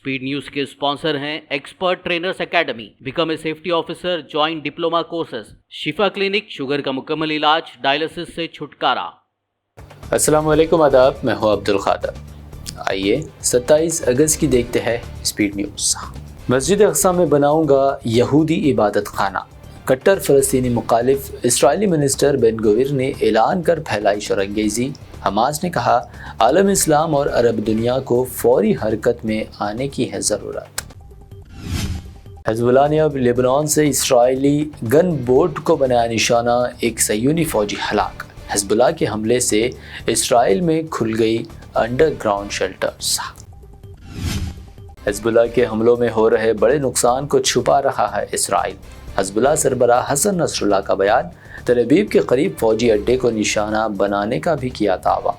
Speed news के sponsor हैं expert trainers academy, become a safety officer, join diploma courses, Shifa clinic, sugar का मुकम्मल इलाज, dialysis से छुटकारा। अस्सलाम वालेकुम, आदाब, मैं हूं अब्दुल खादर। आइए 27 अगस्त की देखते हैं स्पीड न्यूज़। मस्जिद अक्सा में बनाऊंगा यहूदी इबादत खाना, कट्टर फ़लस्तीनी मुखालिफ इसराइली मिनिस्टर बेन गवीर ने ऐलान कर फैलाई शरअंगेज़ी। हमास ने कहा आलम इस्लाम और अरब दुनिया को फौरी हरकत में आने की है ज़रूरत। हिज़्बुल्लाह ने अब लेबनान से इसराइली गन बोट को बनाया निशाना, एक सह्यूनी फ़ौजी हलाक। हिज़्बुल्लाह के हमले से इसराइल में खुल गई अंडरग्राउंड शेल्टर्स। हिज़्बुल्लाह के हमलों में हो रहे बड़े नुकसान को छुपा रहा है इसराइल। हिज़्बुल्लाह सरबराह हसन नसरुल्लाह का बयान, तेल अवीव के करीब फौजी अड्डे को निशाना बनाने का भी किया दावा।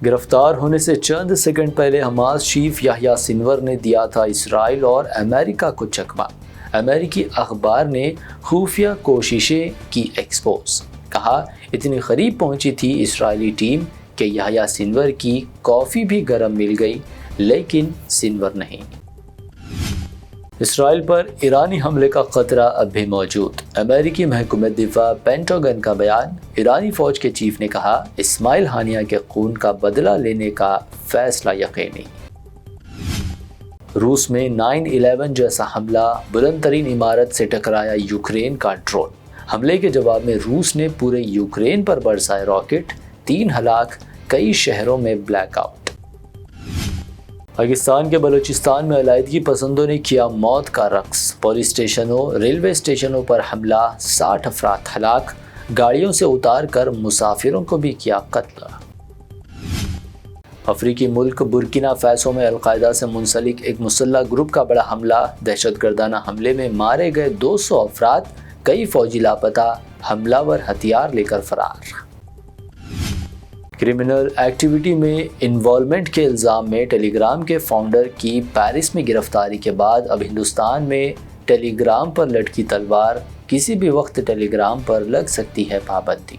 गिरफ्तार होने से चंद सेकंड पहले हमास चीफ याह्या सिनवर ने दिया था इसराइल और अमेरिका को चकमा। अमेरिकी अखबार ने खुफिया कोशिशें की एक्सपोज, कहा इतनी करीब पहुंची थी इसराइली टीम कि याह्या सिनवर की कॉफ़ी भी गर्म मिल गई, लेकिन सिनवर नहीं। इसराइल पर ईरानी हमले का खतरा अब भी मौजूद। अमेरिकी महकूमत दिफा पेंटागन का बयान, ईरानी फौज के चीफ ने कहा इस्माइल हानिया के खून का बदला लेने का फैसला यकीनी। रूस में 9/11 जैसा हमला, बुलंद तरीन इमारत से टकराया यूक्रेन का ड्रोन। हमले के जवाब में रूस ने पूरे यूक्रेन पर बरसाए रॉकेट, 3 हलाक, कई शहरों में ब्लैकआउट। पाकिस्तान के बलूचिस्तान में अलायदगी पसंदों ने किया मौत का रक्स, पुलिस स्टेशनों, रेलवे स्टेशनों पर हमला, 60 अफराद हलाक, गाड़ियों से उतार कर मुसाफिरों को भी किया कत्ल। अफ्रीकी मुल्क बुर्किना फ़ासो में अलकायदा से मुंसलिक एक मुसल्लह ग्रुप का बड़ा हमला, दहशतगर्दाना हमले में मारे गए 200 अफराद, कई फौजी लापता, हमलावर हथियार लेकर फरार। क्रिमिनल एक्टिविटी में इन्वॉल्वमेंट के इल्ज़ाम में टेलीग्राम के फाउंडर की पेरिस में गिरफ्तारी के बाद अब हिंदुस्तान में टेलीग्राम पर लटकी तलवार, किसी भी वक्त टेलीग्राम पर लग सकती है पाबंदी।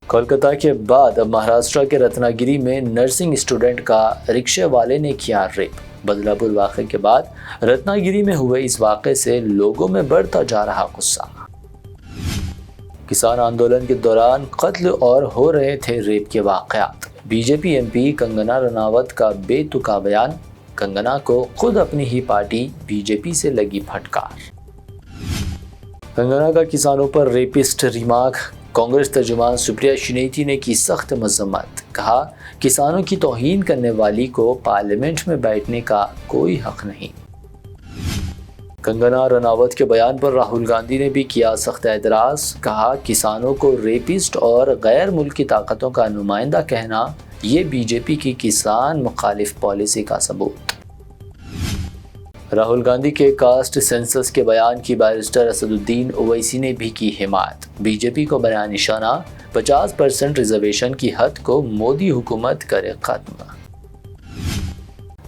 कोलकाता के बाद अब महाराष्ट्र के रत्नागिरी में नर्सिंग स्टूडेंट का रिक्शे वाले ने किया रेप। बदलापुर वाक़े के बाद रत्नागिरी में हुए इस वाक़े से लोगों में बढ़ता जा रहा गुस्सा। किसान आंदोलन के दौरान कत्ल और हो रहे थे रेप के वाक़यात। बीजेपी एमपी कंगना रनावत का बेतुका बयान, कंगना को खुद अपनी ही पार्टी बीजेपी से लगी फटकार। कंगना का किसानों पर रेपिस्ट रिमार्क, कांग्रेस तर्जुमान सुप्रिया शिनेती ने की सख्त मजम्मत, कहा किसानों की तौहीन करने वाली को पार्लियामेंट में बैठने का कोई हक नहीं। कंगना रनावत के बयान पर राहुल गांधी ने भी किया सख्त एतराज़, कहा किसानों को रेपिस्ट और गैर मुल्की ताकतों का नुमाइंदा कहना ये बीजेपी की किसान मुखालिफ पॉलिसी का सबूत। राहुल गांधी के कास्ट सेंसस के बयान की बैरिस्टर असदुद्दीन ओवैसी ने भी की हिमायत, बीजेपी को बनाया निशाना, 50% रिजर्वेशन की हद को मोदी हुकूमत करे खत्म।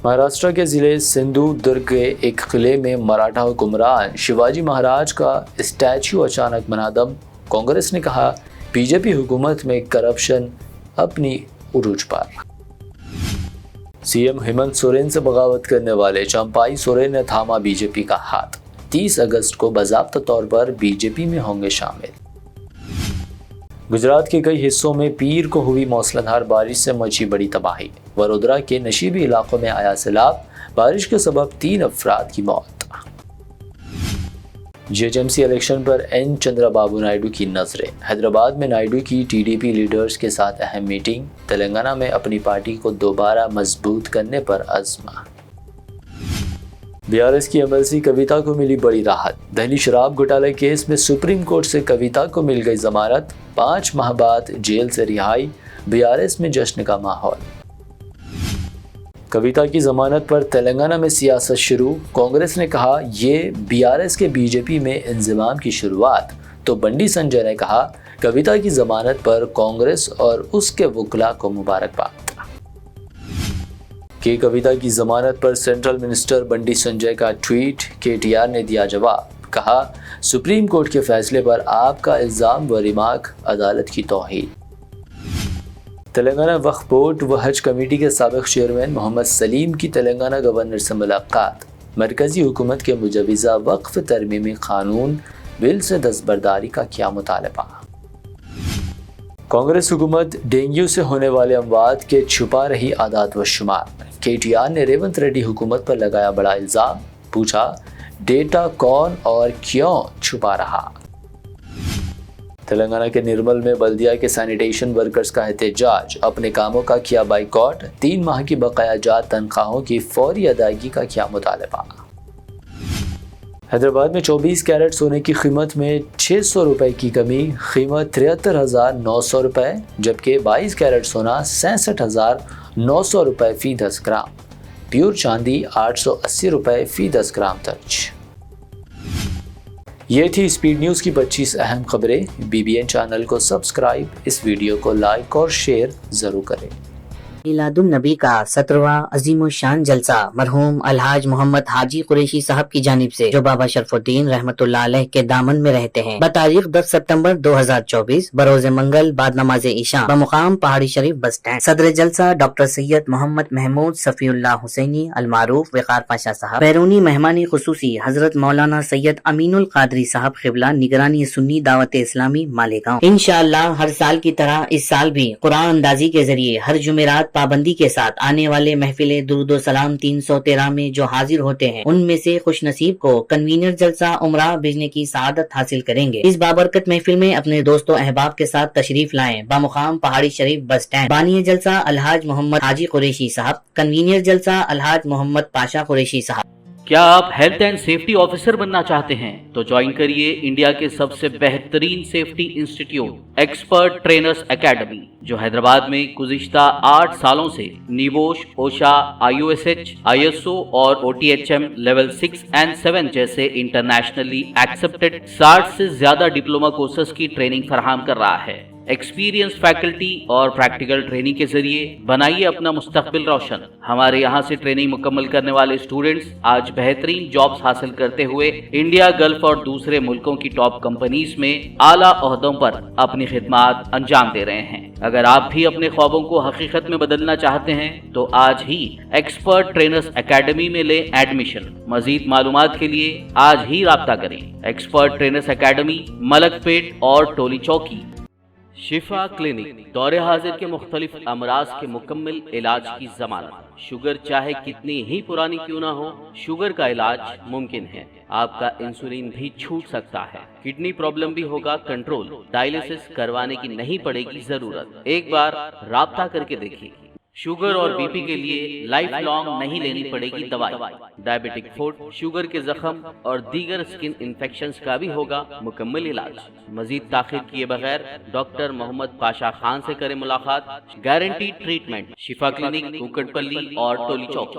महाराष्ट्र के ज़िले सिंधुदुर्ग के एक किले में मराठा हुक्मरान शिवाजी महाराज का स्टैच्यू अचानक बना-दम, कांग्रेस ने कहा बीजेपी हुकूमत में करप्शन अपनी उरूज पर। सीएम हेमंत सोरेन से बगावत करने वाले चंपाई सोरेन ने थामा बीजेपी का हाथ, 30 अगस्त को बाज़ाब्ता तौर पर बीजेपी में होंगे शामिल। गुजरात के कई हिस्सों में पीर को हुई मूसलाधार बारिश से मची बड़ी तबाही। वडोदरा के नशीबी इलाकों में आया सैलाब, बारिश के सबब 3 अफराद की मौत। जीएचएमसी इलेक्शन पर एन चंद्रबाबू नायडू की नजरें, हैदराबाद में नायडू की टीडीपी लीडर्स के साथ अहम मीटिंग, तेलंगाना में अपनी पार्टी को दोबारा मजबूत करने पर अज़्म। बीआरएस की एमएलसी कविता को मिली बड़ी राहत, दिल्ली शराब घोटाले केस में सुप्रीम कोर्ट से कविता को मिल गई जमानत, 5 माह बाद जेल से रिहाई, बीआरएस में जश्न का माहौल। कविता की जमानत पर तेलंगाना में सियासत शुरू, कांग्रेस ने कहा ये बीआरएस के बीजेपी में इंज़माम की शुरुआत, तो बंडी संजय ने कहा कविता की जमानत पर कांग्रेस और उसके वकला को मुबारकबाद। के कविता की जमानत पर सेंट्रल मिनिस्टर बंडी संजय का ट्वीट, केटीआर ने दिया जवाब, कहा सुप्रीम कोर्ट के फैसले पर आपका इल्ज़ाम व रिमार्क अदालत की तौहीन। تلنگانہ وقف بورڈ و حج کمیٹی کے سابق چیئرمین محمد سلیم کی تلنگانہ گورنر سے ملاقات، مرکزی حکومت کے مجوزہ وقف ترمیمی قانون بل سے دستبرداری کا کیا مطالبہ۔ کانگریس حکومت ڈینگیو سے ہونے والے اموات کے چھپا رہی اعداد و شمار، کے ٹی آر نے ریونت ریڈی حکومت پر لگایا بڑا الزام، پوچھا ڈیٹا کون اور کیوں چھپا رہا۔ تلنگانہ کے نرمل میں بلدیہ کے سینیٹیشن ورکرز کا احتجاج، اپنے کاموں کا کیا بائیکاٹ، 3 ماہ کی بقایا جات تنخواہوں کی فوری ادائیگی کا کیا مطالبہ۔ حیدرآباد میں 24 کیرٹ سونے کی قیمت میں 600 روپے کی کمی، قیمت 73,900 روپے، جبکہ 22 کیرٹ سونا 66,900 روپے فی 10 گرام، پیور چاندی 880 روپے فی 10 گرام درج۔ یہ تھی اسپیڈ نیوز کی 25 اہم خبریں۔ BBN چینل کو سبسکرائب، اس ویڈیو کو لائک اور شیئر ضرور کریں۔ میلاد النبی کا 17واں عظیم الشان جلسہ مرحوم الحاج محمد حاجی قریشی صاحب کی جانب سے، جو بابا شرف الدین رحمۃ اللہ علیہ کے دامن میں رہتے ہیں، بتاریخ 10 ستمبر 2024 بروز منگل بعد نماز عشاء بمقام پہاڑی شریف بس اسٹینڈ۔ صدر جلسہ ڈاکٹر سید محمد محمود صفی اللہ حسینی المعروف وقار پاشا صاحب، بیرونی مہمانی خصوصی حضرت مولانا سید امین القادری صاحب قبلہ، نگرانی سنی دعوت اسلامی مالیگاؤں۔ انشاءاللہ ہر سال کی طرح اس سال بھی قرآن اندازی کے ذریعے ہر جمعرات پابندی کے ساتھ آنے والے محفل درود و سلام 313 میں جو حاضر ہوتے ہیں، ان میں سے خوش نصیب کو کنوینر جلسہ عمرہ بھیجنے کی سعادت حاصل کریں گے۔ اس بابرکت محفل میں اپنے دوست و احباب کے ساتھ تشریف لائیں۔ بمقام پہاڑی شریف بس اسٹینڈ۔ بانی جلسہ الحاج محمد حاجی قریشی صاحب، کنوینر جلسہ الحاج محمد پاشا قریشی صاحب۔ کیا آپ ہیلتھ اینڈ سیفٹی آفیسر بننا چاہتے ہیں تو جوائن کریے انڈیا کے سب سے بہترین safety institute expert trainers academy, جو حیدرآباد میں گزشتہ 8 سالوں سے نیبوش، اوشا، IOSH، ISO اور OTHM لیول 6 اور 7 جیسے انٹرنیشنلی ایکسپٹڈ 60 سے زیادہ ڈپلوما کورسز کی ٹریننگ فراہم کر رہا ہے۔ ایکسپیرینس فیکلٹی اور پریکٹیکل ٹریننگ کے ذریعے بنائیے اپنا مستقبل روشن۔ ہمارے یہاں سے ٹریننگ مکمل کرنے والے اسٹوڈنٹس آج بہترین جابز حاصل کرتے ہوئے انڈیا، گلف اور دوسرے ملکوں کی ٹاپ کمپنیز میں اعلیٰ عہدوں پر اپنی خدمات انجام دے رہے ہیں۔ اگر آپ بھی اپنے خوابوں کو حقیقت میں بدلنا چاہتے ہیں تو آج ہی ایکسپرٹ ٹرینرز اکیڈمی میں لیں ایڈمیشن۔ مزید معلومات کے لیے آج ہی رابطہ کریں۔ ایکسپرٹ ٹرینرز اکیڈمی، ملک پیٹ اور ٹولی چوکی۔ شفا کلینک دور حاضر کے مختلف امراض کے مکمل علاج کی ضمانت۔ شوگر چاہے کتنی ہی پرانی کیوں نہ ہو، شوگر کا علاج ممکن ہے۔ آپ کا انسولین بھی چھوٹ سکتا ہے، کڈنی پرابلم بھی ہوگا کنٹرول، ڈائلیسس کروانے کی نہیں پڑے گی ضرورت۔ ایک بار رابطہ کر کے دیکھیے۔ شوگر اور BP کے لیے لائف لانگ نہیں لینی پڑے گی دوائی۔ ڈائبیٹک فوڈ، شوگر کے زخم اور دیگر سکن انفیکشنز کا بھی ہوگا مکمل علاج۔ مزید تاخیر کیے بغیر ڈاکٹر محمد پاشا خان سے کریں ملاقات۔ گارنٹی ٹریٹمنٹ، شفا کلینک، کوکٹ پلی اور ٹولی چوک۔